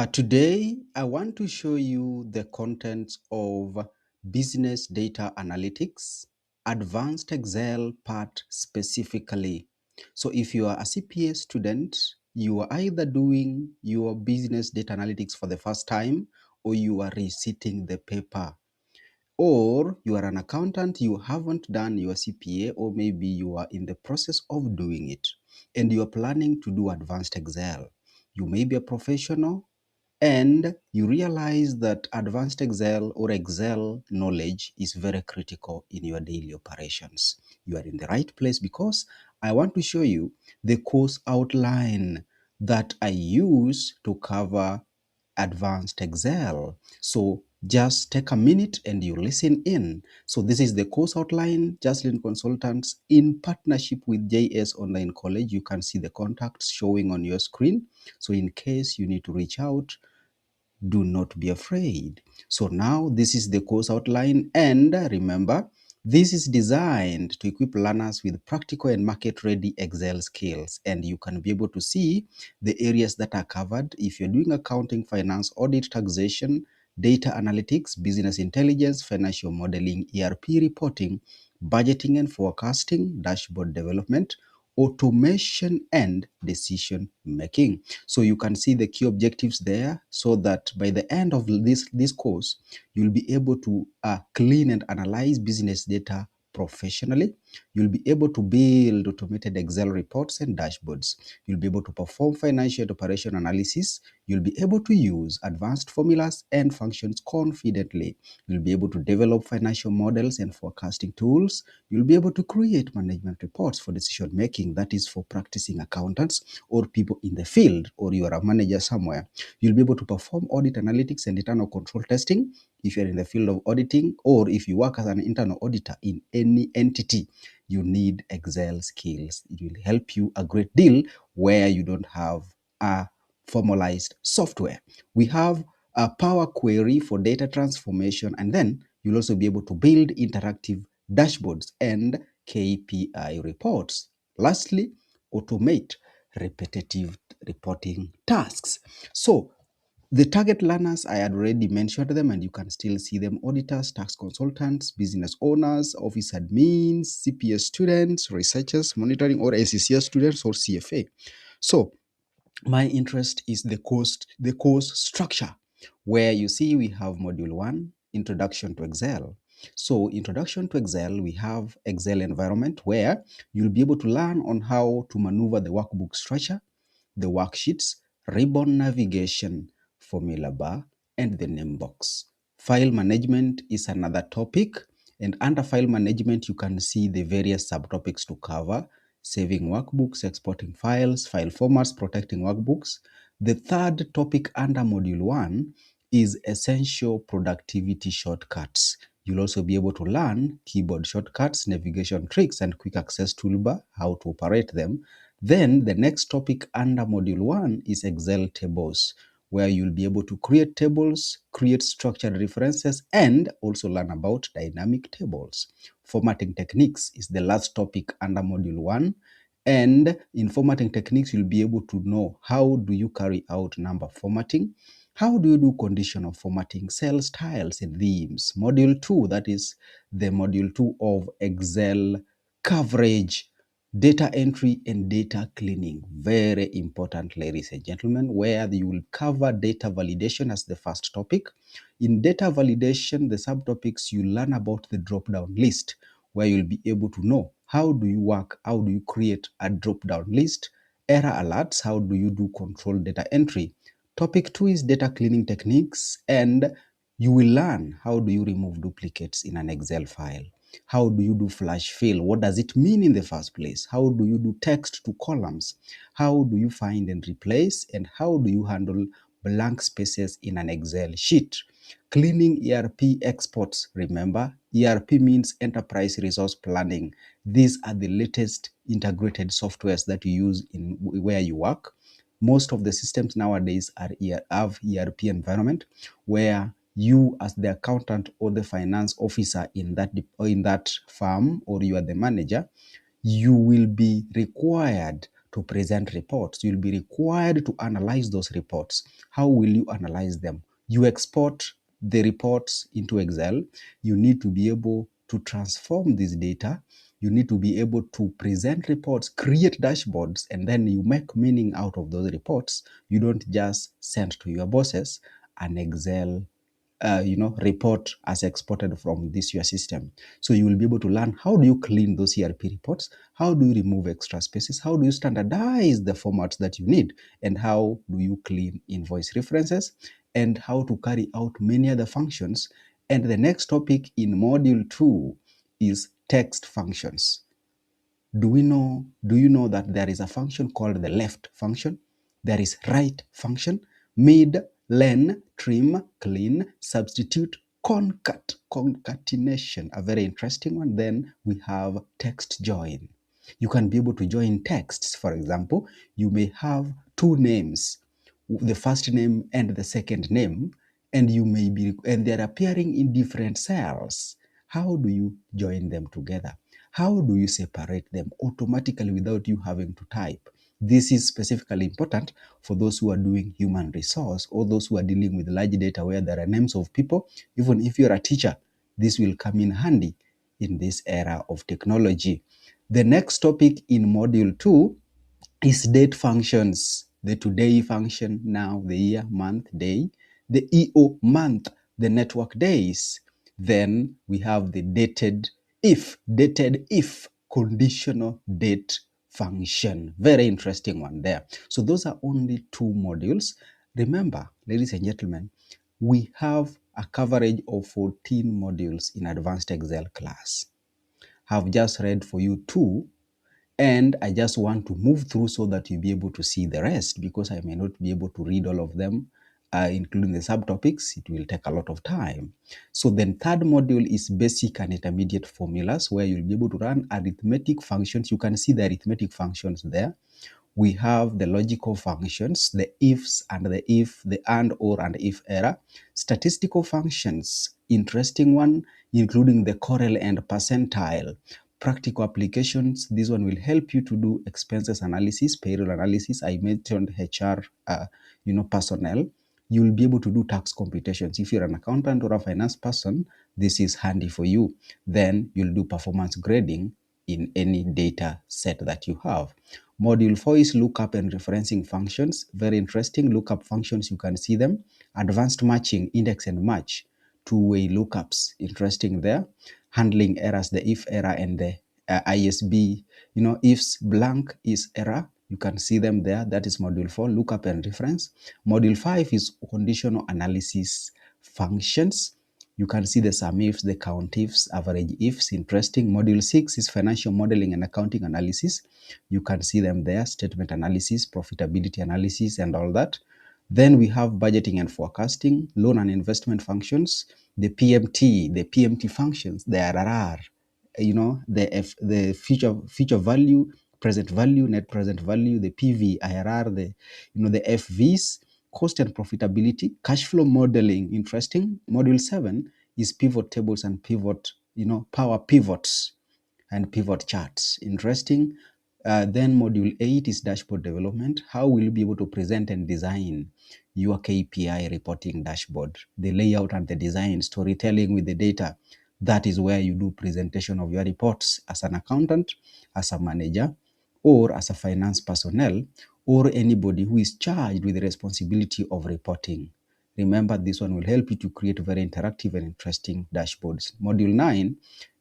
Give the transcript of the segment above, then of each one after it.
Today, I want to show you the contents of Business Data Analytics, Advanced Excel part specifically. So if you are a CPA student, you are either doing your Business Data Analytics for the first time or you are reciting the paper. Or you are an accountant, you haven't done your CPA, or maybe you are in the process of doing it and you are planning to do Advanced Excel. You may be a professional and you realize that advanced Excel or Excel knowledge is very critical in your daily operations. You are in the right place because I want to show you the course outline that I use to cover advanced Excel. So just take a minute and you listen in. So this is the course outline, Jaslyn Consultants in partnership with JS Online College. You can see the contacts showing on your screen. So in case you need to reach out, do not be afraid. So now this is the course outline, and remember, this is designed to equip learners with practical and market-ready Excel skills, and you can be able to see the areas that are covered. If you're doing accounting, finance, audit, taxation, data analytics, business intelligence, financial modeling, ERP reporting, budgeting and forecasting, dashboard development, automation, and decision making. So you can see the key objectives there, so that by the end of this course, you'll be able to clean and analyze business data professionally. You'll be able to build automated Excel reports and dashboards. You'll be able to perform financial and operation analysis. You'll be able to use advanced formulas and functions confidently. You'll be able to develop financial models and forecasting tools. You'll be able to create management reports for decision making, that is for practicing accountants or people in the field, or you are a manager somewhere. You'll be able to perform audit analytics and internal control testing if you're in the field of auditing, or if you work as an internal auditor in any entity. You need Excel skills. It will help you a great deal where you don't have a formalized software. We have a Power Query for data transformation, and then you'll also be able to build interactive dashboards and KPI reports. Lastly, automate repetitive reporting tasks. So the target learners, I had already mentioned them, and you can still see them: auditors, tax consultants, business owners, office admins, CPS students, researchers, monitoring or ACCS students, or CFA. So my interest is the course structure, where you see we have module 1, introduction to Excel. So introduction to Excel, we have Excel environment, where you'll be able to learn on how to maneuver the workbook structure, the worksheets, ribbon navigation, formula bar, and the name box. File management is another topic, and under file management, you can see the various subtopics to cover: saving workbooks, exporting files, file formats, protecting workbooks. The third topic under module 1 is essential productivity shortcuts. You'll also be able to learn keyboard shortcuts, navigation tricks, and quick access toolbar, how to operate them. Then the next topic under module 1 is Excel tables, where you'll be able to create tables, create structured references, and also learn about dynamic tables. Formatting techniques is the last topic under module 1. And in formatting techniques, you'll be able to know how do you carry out number formatting, how do you do conditional formatting, cell styles and themes. Module 2, that is the module 2 of Excel coverage, data entry and data cleaning. Very important, ladies and gentlemen, where you will cover data validation as the first topic. In data validation, the subtopics, you learn about the drop-down list, where you'll be able to know how do you work, how do you create a drop-down list, error alerts, how do you do control data entry. Topic 2 is data cleaning techniques, and you will learn how do you remove duplicates in an Excel file. How do you do flash fill? What does it mean in the first place? How do you do text to columns? How do you find and replace? And how do you handle blank spaces in an Excel sheet? Cleaning ERP exports. Remember, ERP means enterprise resource planning. These are the latest integrated softwares that you use in where you work. Most of the systems nowadays have ERP environment, where you, as the accountant or the finance officer in that firm, or you are the manager, you will be required to present reports. You'll be required to analyze those reports. How will you analyze them? You export the reports into Excel. You need to be able to transform this data. You need to be able to present reports, create dashboards, and then you make meaning out of those reports. You don't just send to your bosses an Excel report as exported from this your system. So you will be able to learn how do you clean those ERP reports, how do you remove extra spaces, how do you standardize the formats that you need, and how do you clean invoice references, and how to carry out many other functions. And the next topic in module 2 is text functions. Do you know that there is a function called the left function? There is right function, mid, len, trim, clean, substitute, concatenation, a very interesting one. Then we have text join. You can be able to join texts. For example, you may have two names, the first name and the second name, and they're appearing in different cells. How do you join them together? How do you separate them automatically without you having to type? This is specifically important for those who are doing human resource or those who are dealing with large data where there are names of people. Even if you're a teacher, this will come in handy in this era of technology. The next topic in module 2 is date functions. The today function, now, the year, month, day, the EO month, the network days. Then we have the dated if conditional date function. Very interesting one there. So those are only 2 modules. Remember, ladies and gentlemen, we have a coverage of 14 modules in Advanced Excel class. I've just read for you 2, and I just want to move through so that you'll be able to see the rest, because I may not be able to read all of them, including the subtopics. It will take a lot of time. So then third module is basic and intermediate formulas, where you'll be able to run arithmetic functions. You can see the arithmetic functions there. We have the logical functions, the ifs and the if, the and, or, and if error. Statistical functions, interesting one, including the Corel and percentile. Practical applications, this one will help you to do expenses analysis, payroll analysis. I mentioned HR, personnel. You will be able to do tax computations. If you're an accountant or a finance person, this is handy for you. Then you'll do performance grading in any data set that you have. Module 4 is lookup and referencing functions. Very interesting. Lookup functions, you can see them. Advanced matching, index and match. Two-way lookups, interesting there. Handling errors, the if error and the ISB. Ifs blank is error. You can see them there. That is module 4, lookup and reference. Module 5 is conditional analysis functions. You can see the sum ifs, the count ifs, average ifs, interesting. Module 6 is financial modeling and accounting analysis. You can see them there, statement analysis, profitability analysis, and all that. Then we have budgeting and forecasting, loan and investment functions, the PMT functions, the RRR, the future value, present value, net present value, the PV, IRR, the FVs, cost and profitability, cash flow modeling, interesting. Module 7 is pivot tables and power pivots and pivot charts, interesting. Then module 8 is dashboard development. How will you be able to present and design your KPI reporting dashboard? The layout and the design, storytelling with the data. That is where you do presentation of your reports as an accountant, as a manager, or as a finance personnel, or anybody who is charged with the responsibility of reporting. Remember, this one will help you to create very interactive and interesting dashboards. Module 9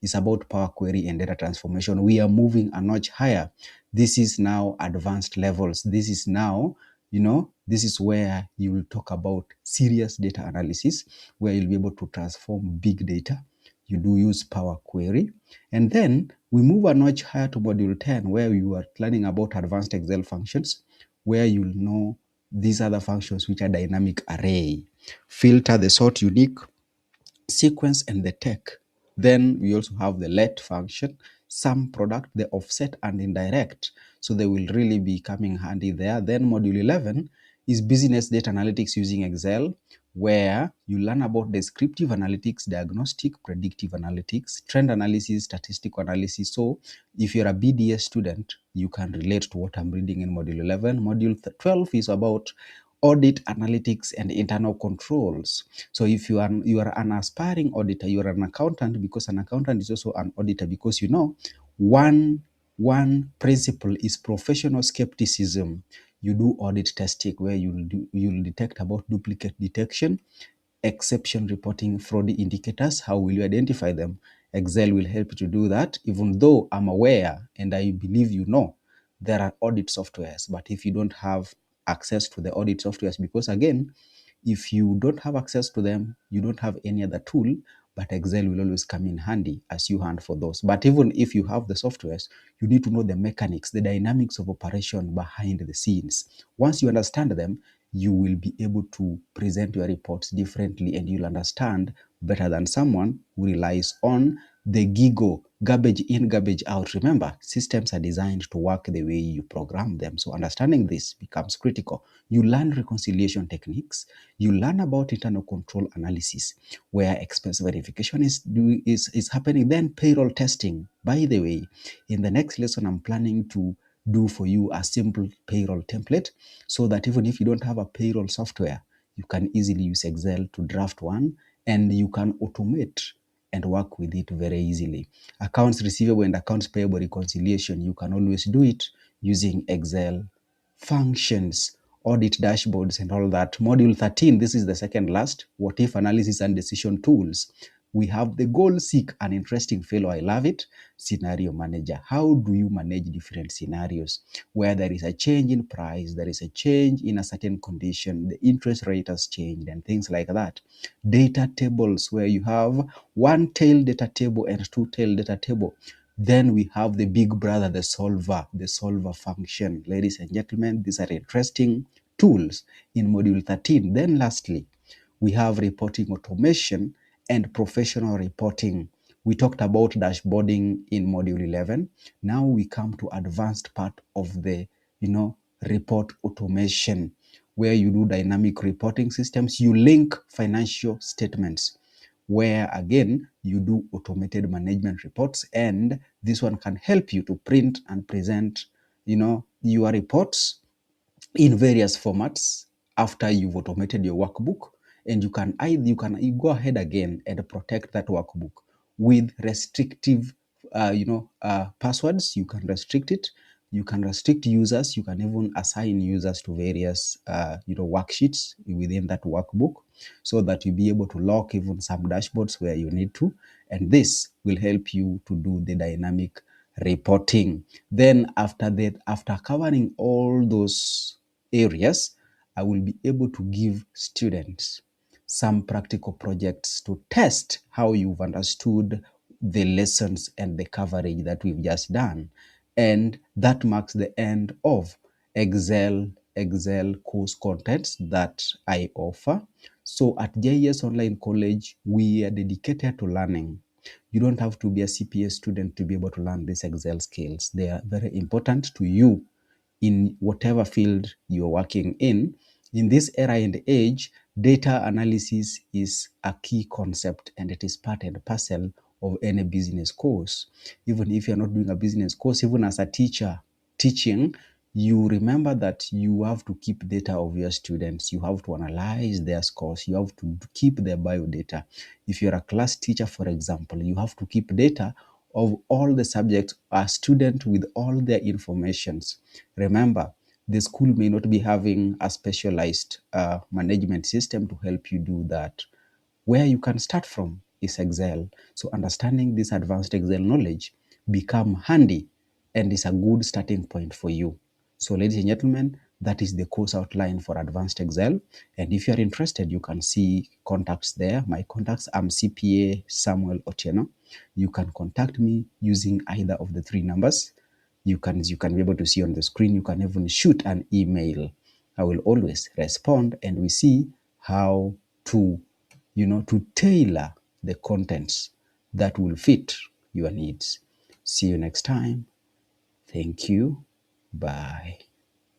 is about Power Query and data transformation. We are moving a notch higher. This is now advanced levels. This is now, this is where you will talk about serious data analysis, where you'll be able to transform big data. You do use Power Query. And then we move a notch higher to module 10, where you are learning about advanced Excel functions, where you'll know these other functions, which are dynamic array, filter, the sort, unique, sequence, and the tech. Then we also have the let function, sum product, the offset, and indirect. So they will really be coming handy there. Then module 11 is business data analytics using Excel. where you learn about descriptive analytics, diagnostic, predictive analytics, trend analysis, statistical analysis. So if you're a BDS student, you can relate to what I'm reading in Module 11. Module 12 is about audit analytics and internal controls. So if you are an aspiring auditor, you are an accountant, because an accountant is also an auditor, because one principle is professional skepticism. You do audit testing where you'll detect about duplicate detection, exception reporting, fraud indicators. How will you identify them? Excel will help you to do that, even though I'm aware and I believe there are audit softwares. But if you don't have access to the audit softwares, because again, if you don't have access to them, you don't have any other tool, but Excel will always come in handy as you hunt for those. But even if you have the softwares, you need to know the mechanics, the dynamics of operation behind the scenes. Once you understand them, you will be able to present your reports differently, and you'll understand better than someone who relies on the GIGO, garbage in, garbage out. Remember, systems are designed to work the way you program them. So understanding this becomes critical. You learn reconciliation techniques. You learn about internal control analysis, where expense verification is happening. Then payroll testing. By the way, in the next lesson, I'm planning to do for you a simple payroll template, so that even if you don't have a payroll software, you can easily use Excel to draft one, and you can automate and work with it very easily. Accounts receivable and accounts payable reconciliation, you can always do it using Excel functions, audit dashboards, and all that. Module 13, this is the second last, what if analysis and decision tools. We have the goal seek, an interesting fellow, I love it. Scenario manager. How do you manage different scenarios where there is a change in price, there is a change in a certain condition, the interest rate has changed, and things like that. Data tables, where you have one tail data table and two tail data table. Then we have the big brother, the solver function. Ladies and gentlemen, these are interesting tools in module 13. Then lastly, we have reporting automation and professional reporting. We talked about dashboarding in module 11. Now we come to advanced part of the, report automation, where you do dynamic reporting systems. You link financial statements, where again, you do automated management reports. And this one can help you to print and present, your reports in various formats after you've automated your workbook. And you go ahead again and protect that workbook with restrictive passwords. You can restrict it, you can restrict users, you can even assign users to various worksheets within that workbook, so that you'll be able to lock even some dashboards where you need to. And this will help you to do the dynamic reporting. Then after that, after covering all those areas, I will be able to give students some practical projects to test how you've understood the lessons and the coverage that we've just done. And that marks the end of Excel course contents that I offer. So at JES Online College, we are dedicated to learning. You don't have to be a CPA student to be able to learn these Excel skills. They are very important to you in whatever field you're working in. In this era and age, data analysis is a key concept, and it is part and parcel of any business course. Even if you're not doing a business course, even as a teacher teaching, you remember that you have to keep data of your students. You have to analyze their scores. You have to keep their biodata. If you're a class teacher, for example, you have to keep data of all the subjects, a student with all their informations. Remember, the school may not be having a specialized management system to help you do that. Where you can start from is Excel. So understanding this advanced Excel knowledge become handy and is a good starting point for you. So ladies and gentlemen, that is the course outline for advanced Excel. And if you are interested, you can see contacts there. My contacts, I'm CPA Samuel Otieno. You can contact me using either of the three numbers. You can be able to see on the screen. You can even shoot an email. I will always respond, and we see how to to tailor the contents that will fit your needs. See you next time. Thank you. Bye.